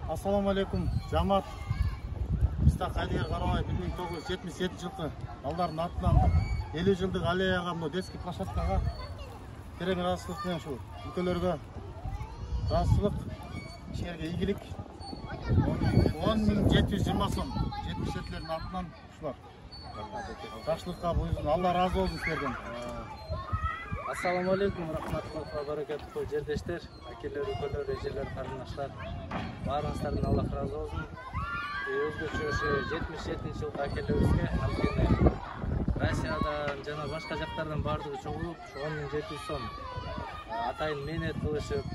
Assalamu alaikum, жамаат. Мыстак Айдыгер Карабай 1977 жылкы балдардын атынан 50 жылдык аллеяга, мына детский площадкага терең ыраазычылык менен ушу өлкөлөргө ыраазычылык, ишерге ийгилик 10.720 сом 77-лердин атынан ушулар. Жакшылыкка буйрун, Алла разы болсун силерден. Assalamu alaikum, rahmatullohi va barakatuh, жердештер, акелер, өлкөлөр, эжелер, карындаштар. Баарыңыздардан Аллах разы болсун. Өзгөчө 77 жылкы акелерибизге анткени Россиядан жана башка жактардан бардыгы чогулуп, 10.700 сом атайын мээнет кылышып,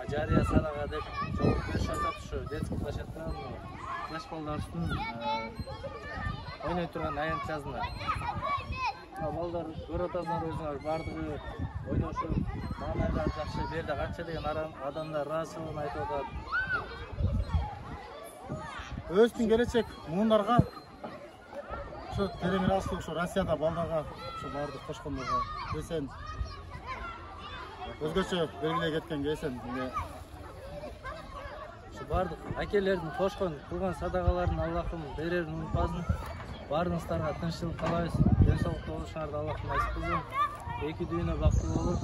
жарыя садага деп чогулуп беришип атат. Ушу детский площадка жаш балдардын ойной турган аянтчасына. Балдар көрүп атасыңар өзүңөр, бардыгы ойношуп, маанайдар жакшы, бу жерде канча деген адамдар ыраазычылыгын айтып атат. Өзүнүн келечек муундарга ушу терең ыраазычылык, ушу Россияда балдарга ушу барды кошкондорго эсен өзгөчө белгилей кеткенге эсен Ушу бардык акелердин кошкон кылган садагаларын Аллахым берерин унутпасын. Баарыңыздарга тынччылык каалайбыз. Ден соолукта болушуңарды Аллахым насип кылсын. Эки дүйнө бактылуу болуп,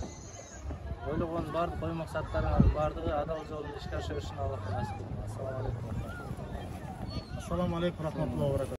ойлогон бардык ой максаттарыңардын бардыгы адал жолдо ишке ашырышын Аллахым насип кылсын. Assalamu alaikum. Assalamu alaikum, rahmatullohi va barakatuh.